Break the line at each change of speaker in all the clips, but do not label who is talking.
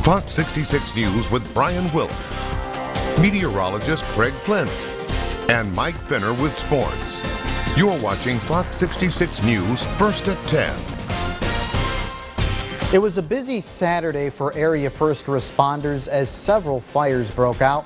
Fox 66 News with Brian Wilk, meteorologist Craig Flint, and Mike Finner with sports. You're watching Fox 66 News first at 10.
It was a busy Saturday for area first responders as several fires broke out.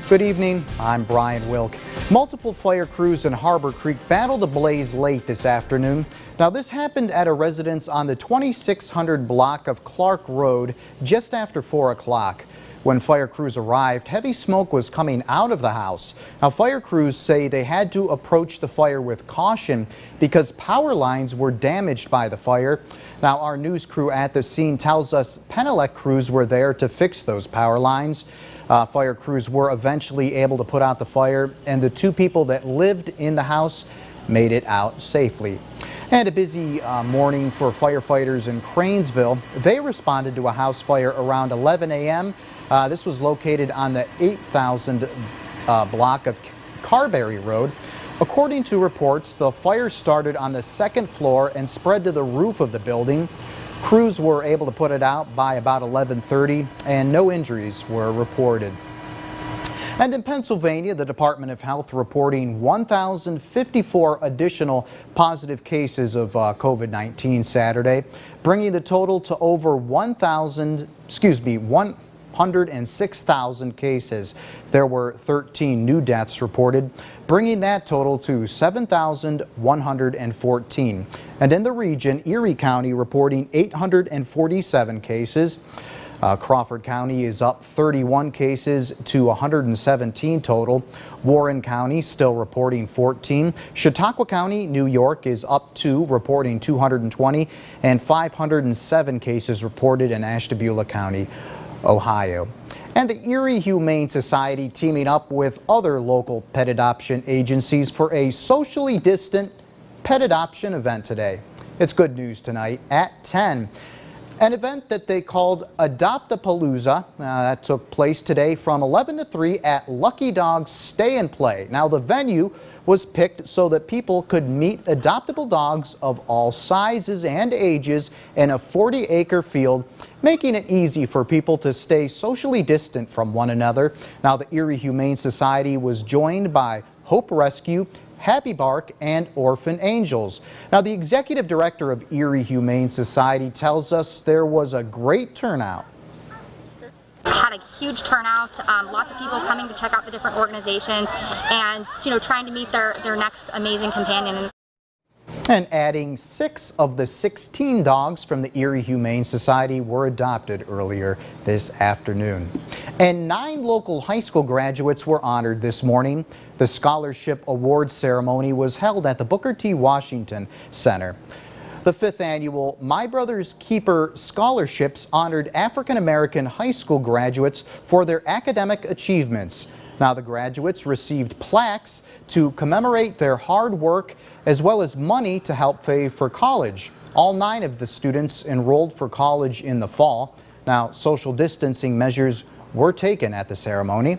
Good evening, I'm Brian Wilk. Multiple fire crews in Harbor Creek battled a blaze late this afternoon. Now this happened at a residence on the 2600 block of Clark Road just after 4 o'clock. When fire crews arrived, heavy smoke was coming out of the house. Now fire crews say they had to approach the fire with caution because power lines were damaged by the fire. Now our news crew at the scene tells us Penelec crews were there to fix those power lines. Fire crews were eventually able to put out the fire, and the 2 people that lived in the house made it out safely. And a busy morning for firefighters in Cranesville. They responded to a house fire around 11 a.m. This was located on the 8000 block of Carberry Road. According to reports, the fire started on the 2nd floor and spread to the roof of the building. Crews were able to put it out by about 11:30 and no injuries were reported. And in Pennsylvania, the Department of Health reporting 1,054 additional positive cases of COVID-19 Saturday, bringing the total to over 106,000 cases. There were 13 new deaths reported, bringing that total to 7,114. And in the region, Erie County reporting 847 cases. Crawford County is up 31 cases to 117 total. Warren County still reporting 14. Chautauqua County, New York is up 2, reporting 220, and 507 cases reported in Ashtabula County, Ohio. And the Erie Humane Society teaming up with other local pet adoption agencies for a socially distant pet adoption event today. It's good news tonight at 10. An event that they called Adopt-A-Palooza that took place today from 11 to 3 at Lucky Dog's Stay and Play. Now the venue was picked so that people could meet adoptable dogs of all sizes and ages in a 40-acre field, making it easy for people to stay socially distant from one another. Now the Erie Humane Society was joined by Hope Rescue, Happy Bark, and Orphan Angels. Now the executive director of Erie Humane Society tells us there was a great turnout.
Had a huge turnout, lots of people coming to check out the different organizations and, trying to meet their next amazing companion.
And adding 6 of the 16 dogs from the Erie Humane Society were adopted earlier this afternoon. And 9 local high school graduates were honored this morning. The scholarship awards ceremony was held at the Booker T. Washington Center. The 5th annual My Brother's Keeper scholarships honored African-American high school graduates for their academic achievements. Now the graduates received plaques to commemorate their hard work as well as money to help pay for college. All 9 of the students enrolled for college in the fall. Now social distancing measures were taken at the ceremony.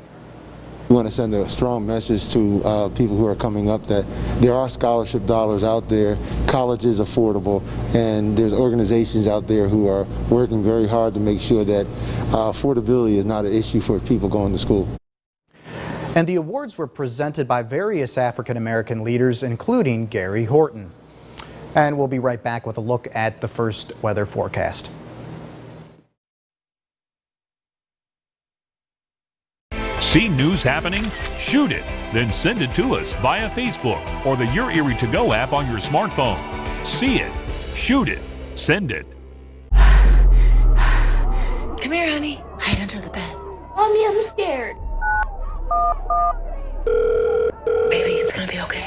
We want to send a strong message to people who are coming up that there are scholarship dollars out there, college is affordable, and there's organizations out there who are working very hard to make sure that affordability is not an issue for people going to school.
And the awards were presented by various African-American leaders, including Gary Horton. And we'll be right back with a look at the first weather forecast.
See news happening? Shoot it, then send it to us via Facebook or the Your Erie To Go app on your smartphone. See it, shoot it, send it.
Come here, honey. Hide under the bed.
Mommy, I'm scared.
Baby, it's gonna be okay.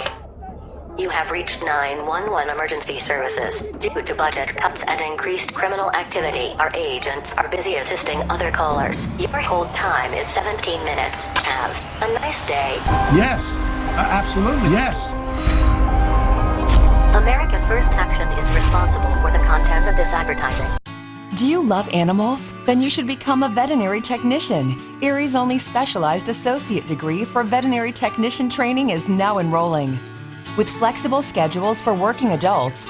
You have reached 911 emergency services. Due to budget cuts and increased criminal activity, our agents are busy assisting other callers. Your hold time is 17 minutes. Have a nice day.
Yes, absolutely, yes.
America First Action is responsible for the content of this advertising.
Do you love animals? Then you should become a veterinary technician. Erie's only specialized associate degree for veterinary technician training is now enrolling. With flexible schedules for working adults,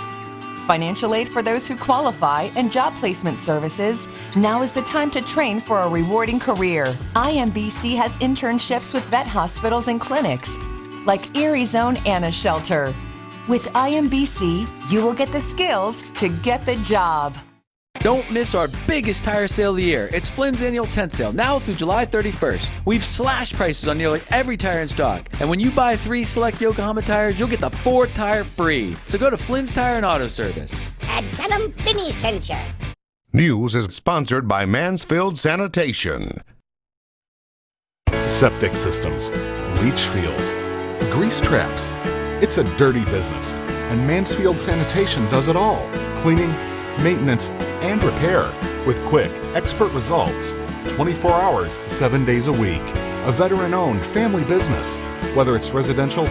financial aid for those who qualify, and job placement services, now is the time to train for a rewarding career. IMBC has internships with vet hospitals and clinics, like Erie's own Anna Shelter. With IMBC, you will get the skills to get the job.
Don't miss our biggest tire sale of the year. It's Flynn's annual tent sale, now through July 31st. We've slashed prices on nearly every tire in stock. And when you buy 3 select Yokohama tires, you'll get the 4th tire free. So go to Flynn's Tire and Auto Service.
And tell them Finny sent you.
News is sponsored by Mansfield Sanitation.
Septic systems, leach fields, grease traps. It's a dirty business, and Mansfield Sanitation does it all. Cleaning, maintenance, and repair with quick, expert results. 24 hours, 7 days a week. A veteran-owned family business. Whether it's residential,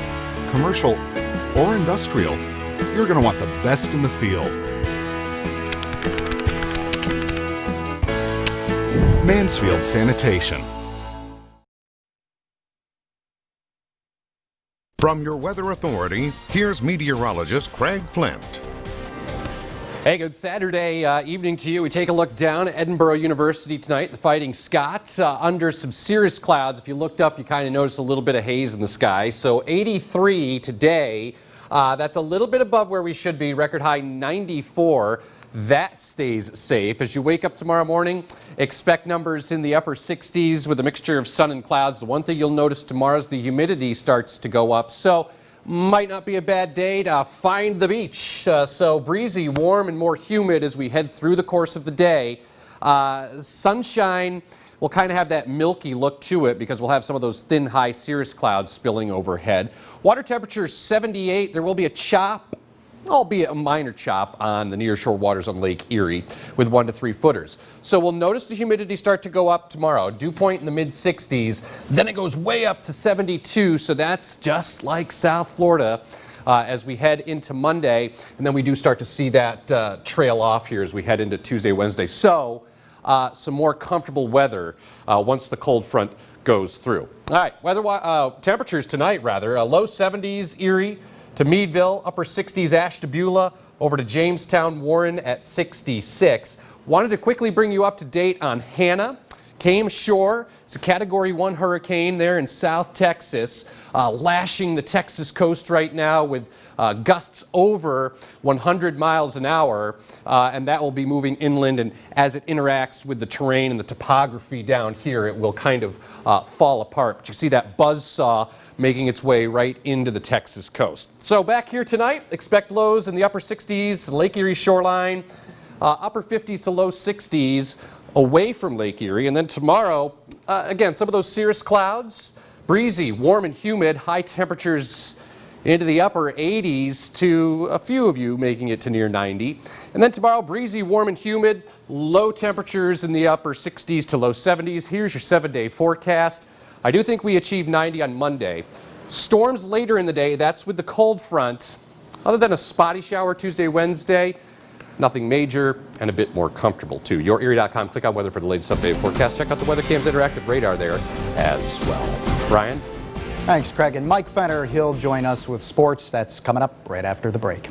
commercial, or industrial, you're going to want the best in the field. Mansfield Sanitation.
From your Weather Authority, here's meteorologist Craig Flint.
Hey, good Saturday evening to you. We take a look down at Edinburgh University tonight. The Fighting Scots under some cirrus clouds. If you looked up, you kind of noticed a little bit of haze in the sky. So 83 today. That's a little bit above where we should be. Record high 94. That stays safe. As you wake up tomorrow morning, expect numbers in the upper 60s with a mixture of sun and clouds. The one thing you'll notice tomorrow is the humidity starts to go up. So might not be a bad day to find the beach. So breezy, warm, and more humid as we head through the course of the day. Sunshine will kind of have that milky look to it because we'll have some of those thin, high cirrus clouds spilling overhead. Water temperature 78. There will be a chop, albeit a minor chop, on the nearshore waters on Lake Erie with 1 to 3 footers. So we'll notice the humidity start to go up tomorrow. Dew point in the mid-60s. Then it goes way up to 72. So that's just like South Florida as we head into Monday. And then we do start to see that trail off here as we head into Tuesday, Wednesday. So some more comfortable weather once the cold front goes through. All right, weather temperatures tonight, rather. Low 70s Erie to Meadville, upper 60s Ashtabula, over to Jamestown, Warren at 66. Wanted to quickly bring you up to date on Hannah. Came ashore. It's a Category 1 hurricane there in South Texas, lashing the Texas coast right now with gusts over 100 miles an hour, and that will be moving inland, and as it interacts with the terrain and the topography down here, it will kind of fall apart. But you see that buzzsaw making its way right into the Texas coast. So back here tonight, expect lows in the upper 60s, Lake Erie shoreline, upper 50s to low 60s away from Lake Erie. And then tomorrow, again, some of those cirrus clouds, breezy, warm and humid, high temperatures into the upper 80s to a few of you making it to near 90. And then tomorrow, breezy, warm and humid, low temperatures in the upper 60s to low 70s. Here's your 7-day forecast. I do think we achieve 90 on Monday. Storms later in the day, that's with the cold front. Other than a spotty shower Tuesday, Wednesday, nothing major and a bit more comfortable too. YourErie.com, click on weather for the latest updated forecast. Check out the WeatherCam's interactive radar there as well. Brian?
Thanks, Craig. And Mike Fenner, he'll join us with sports. That's coming up right after the break.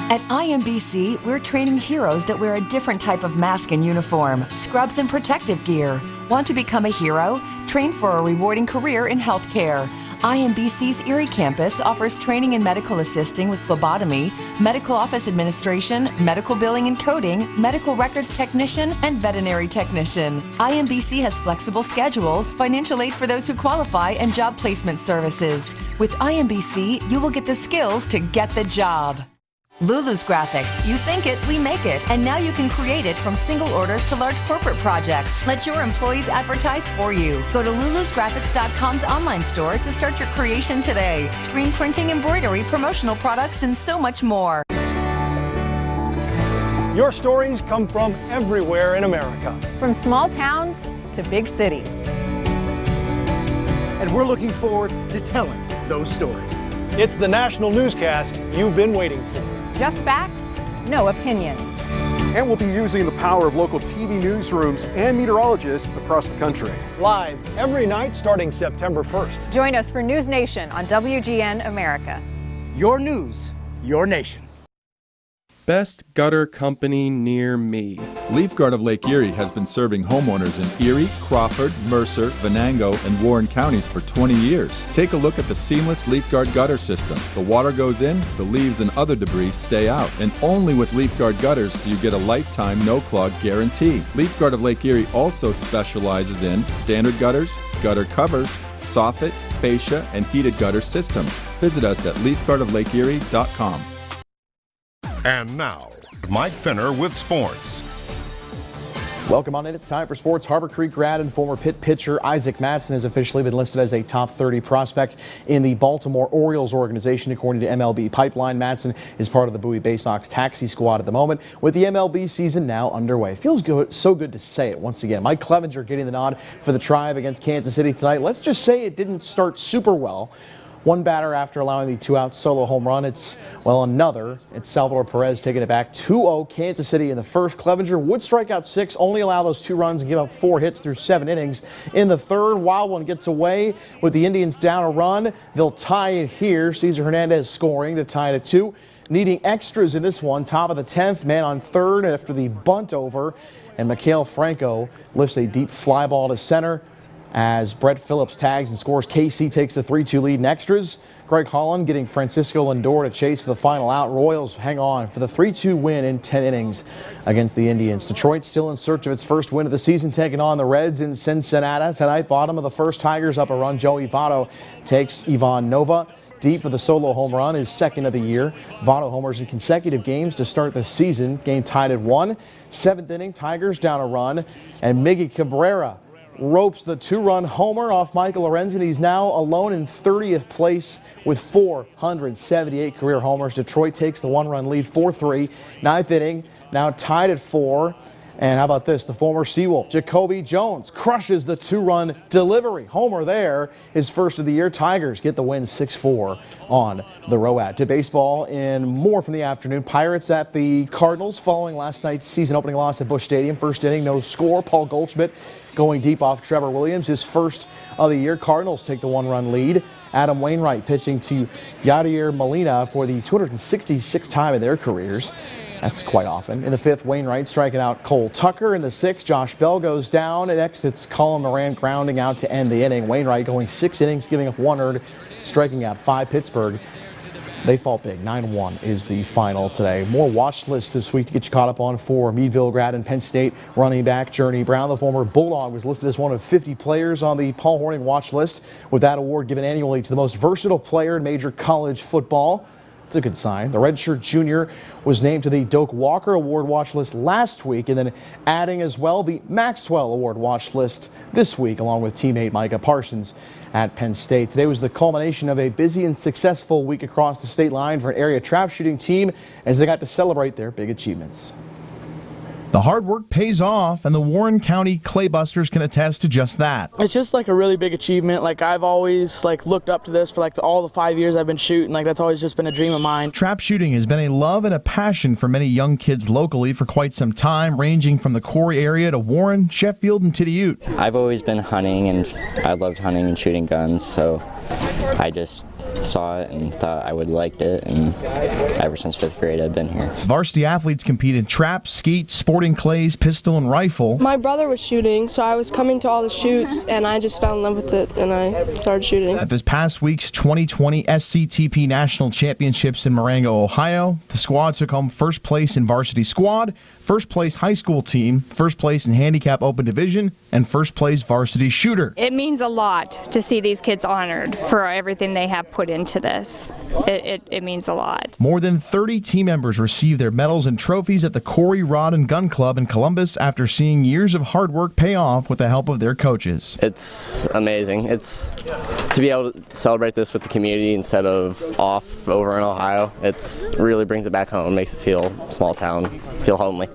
At IMBC, we're training heroes that wear a different type of mask and uniform, scrubs and protective gear. Want to become a hero? Train for a rewarding career in healthcare. IMBC's Erie campus offers training in medical assisting with phlebotomy, medical office administration, medical billing and coding, medical records technician, and veterinary technician. IMBC has flexible schedules, financial aid for those who qualify, and job placement services. With IMBC, you will get the skills to get the job. Lulu's Graphics. You think it, we make it. And now you can create it from single orders to large corporate projects. Let your employees advertise for you. Go to lulusgraphics.com's online store to start your creation today. Screen printing, embroidery, promotional products, and so much more.
Your stories come from everywhere in America.
From small towns to big cities.
And we're looking forward to telling those stories. It's the national newscast you've been waiting for.
Just facts, no opinions.
And we'll be using the power of local TV newsrooms and meteorologists across the country.
Live every night starting September 1st.
Join us for News Nation on WGN America.
Your news, your nation.
Best gutter company near me. LeafGuard of Lake Erie has been serving homeowners in Erie, Crawford, Mercer, Venango, and Warren counties for 20 years. Take a look at the seamless LeafGuard gutter system. The water goes in, the leaves and other debris stay out. And only with LeafGuard gutters do you get a lifetime no-clog guarantee. LeafGuard of Lake Erie also specializes in standard gutters, gutter covers, soffit, fascia, and heated gutter systems. Visit us at leafguardoflakeerie.com.
And now, Mike Finner with sports.
Welcome on in. It's time for sports. Harbor Creek grad and former Pitt pitcher Isaac Mattson has officially been listed as a top 30 prospect in the Baltimore Orioles organization, according to MLB Pipeline. Mattson is part of the Bowie Bay Sox taxi squad at the moment, with the MLB season now underway. Feels good, so good to say it once again. Mike Clevenger getting the nod for the Tribe against Kansas City tonight. Let's just say it didn't start super well. One batter after allowing the two-out solo home run. It's Salvador Perez taking it back. 2-0 Kansas City in the first. Clevenger would strike out 6, only allow those 2 runs and give up 4 hits through 7 innings. In the third, Wild One gets away with the Indians down a run. They'll tie it here. Cesar Hernandez scoring to tie it at 2. Needing extras in this one. Top of the 10th, man on third after the bunt over. And Maikel Franco lifts a deep fly ball to center as Brett Phillips tags and scores. KC takes the 3-2 lead in extras. Greg Holland getting Francisco Lindor to chase for the final out. Royals hang on for the 3-2 win in 10 innings against the Indians. Detroit still in search of its first win of the season, taking on the Reds in Cincinnati tonight. Bottom of the first, Tigers up a run. Joey Votto takes Ivan Nova deep for the solo home run, his second of the year. Votto homers in consecutive games to start the season. Game tied at 1. 7th inning, Tigers down a run, and Miggy Cabrera ropes the 2-run homer off Michael Lorenzen. He's now alone in 30th place with 478 career homers. Detroit takes the 1-run lead 4-3. 9th inning, now tied at 4. And how about this? The former Seawolf, Jacoby Jones, crushes the 2-run delivery homer there. His first of the year. Tigers get the win 6-4 on the Roat. To baseball in more from the afternoon. Pirates at the Cardinals following last night's season opening loss at Busch Stadium. First inning, no score. Paul Goldschmidt going deep off Trevor Williams, his first of the year. Cardinals take the 1-run lead. Adam Wainwright pitching to Yadier Molina for the 266th time in their careers. That's quite often. In the 5th, Wainwright striking out Cole Tucker. In the 6th, Josh Bell goes down. And next, it's Colin Moran grounding out to end the inning. Wainwright going 6 innings, giving up 1 earned, striking out 5. Pittsburgh, they fall big. 9-1 is the final today. More watch lists this week to get you caught up on for Meadville grad and Penn State running back Journey Brown. The former Bulldog was listed as one of 50 players on the Paul Hornung watch list, with that award given annually to the most versatile player in major college football. It's a good sign. The redshirt junior was named to the Doak Walker Award watch list last week, and then adding as well the Maxwell Award watch list this week, along with teammate Micah Parsons at Penn State. Today was the culmination of a busy and successful week across the state line for an area trap shooting team as they got to celebrate their big achievements.
The hard work pays off, and the Warren County Claybusters can attest to just that.
It's just like a really big achievement. Like, I've always looked up to this for all the 5 years I've been shooting. Like, that's always just been a dream of mine.
Trap shooting has been a love and a passion for many young kids locally for quite some time, ranging from the Corey area to Warren, Sheffield, and Tidiute.
I've always been hunting, and I loved hunting and shooting guns, so I just saw it and thought I would liked it, and ever since 5th grade I've been here.
Varsity athletes compete in trap, skeet, sporting clays, pistol, and rifle.
My brother was shooting, so I was coming to all the shoots, and I just fell in love with it, and I started shooting.
At this past week's 2020 SCTP National Championships in Marengo, Ohio, the squad took home first place in varsity squad, first place high school team, first place in handicap open division, and first place varsity shooter.
It means a lot to see these kids honored for everything they have put into this. It means a lot.
More than 30 team members received their medals and trophies at the Corey Rod and Gun Club in Columbus after seeing years of hard work pay off with the help of their coaches.
It's amazing. It's to be able to celebrate this with the community instead of off over in Ohio. It really brings it back home, makes it feel small town, feel homely.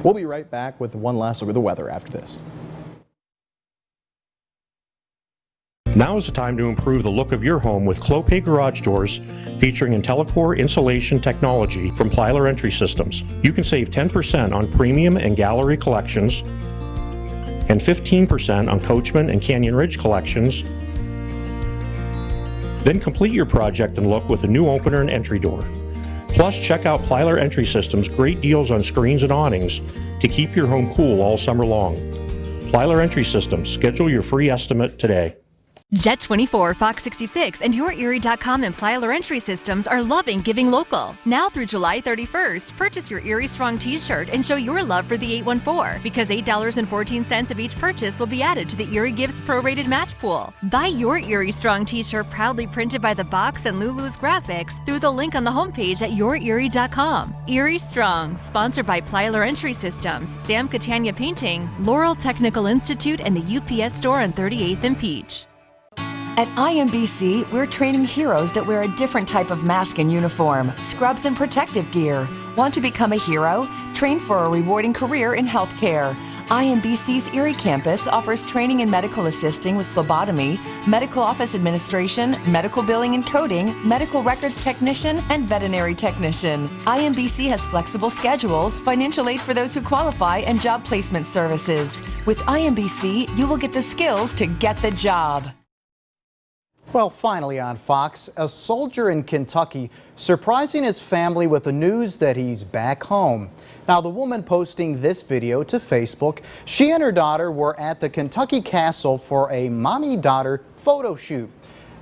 We'll be right back with one last look at the weather after this.
Now is the time to improve the look of your home with Clopay Garage Doors featuring IntelliCore insulation technology from Plyler Entry Systems. You can save 10% on premium and gallery collections and 15% on Coachman and Canyon Ridge collections Then complete your project and look with a new opener and entry door. Plus, check out Plyler Entry Systems' great deals on screens and awnings to keep your home cool all summer long. Plyler Entry Systems. Schedule your free estimate today.
Jet24, Fox 66, and YourErie.com and Plyler Entry Systems are loving giving local. Now through July 31st, purchase your Erie Strong t-shirt and show your love for the 814 because $8.14 of each purchase will be added to the Erie Gives prorated match pool. Buy your Erie Strong t-shirt proudly printed by the Box and Lulu's graphics through the link on the homepage at YourErie.com. Erie Strong, sponsored by Plyler Entry Systems, Sam Catania Painting, Laurel Technical Institute, and the UPS store on 38th and Peach.
At IMBC, we're training heroes that wear a different type of mask and uniform, scrubs and protective gear. Want to become a hero? Train for a rewarding career in healthcare. IMBC's Erie campus offers training in medical assisting with phlebotomy, medical office administration, medical billing and coding, medical records technician, and veterinary technician. IMBC has flexible schedules, financial aid for those who qualify, and job placement services. With IMBC, you will get the skills to get the job.
Well, finally on Fox, a soldier in Kentucky surprising his family with the news that he's back home. Now, the woman posting this video to Facebook, she and her daughter were at the Kentucky Castle for a mommy-daughter photo shoot.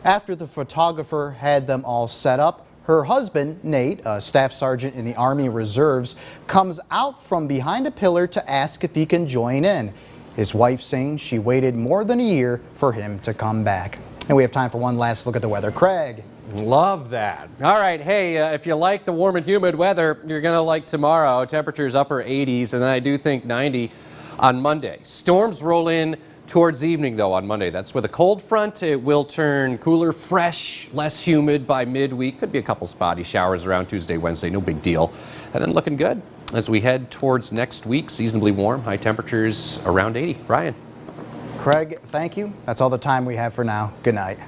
After the photographer had them all set up, her husband, Nate, a staff sergeant in the Army Reserves, comes out from behind a pillar to ask if he can join in. His wife saying she waited more than a year for him to come back. And we have time for one last look at the weather. Craig.
Love that. All right. Hey, if you like the warm and humid weather, you're going to like tomorrow. Temperatures upper 80s, and then I do think 90 on Monday. Storms roll in towards evening, though, on Monday. That's with a cold front. It will turn cooler, fresh, less humid by midweek. Could be a couple spotty showers around Tuesday, Wednesday. No big deal. And then looking good as we head towards next week. Seasonably warm. High temperatures around 80. Brian.
Craig, thank you. That's all the time we have for now. Good night.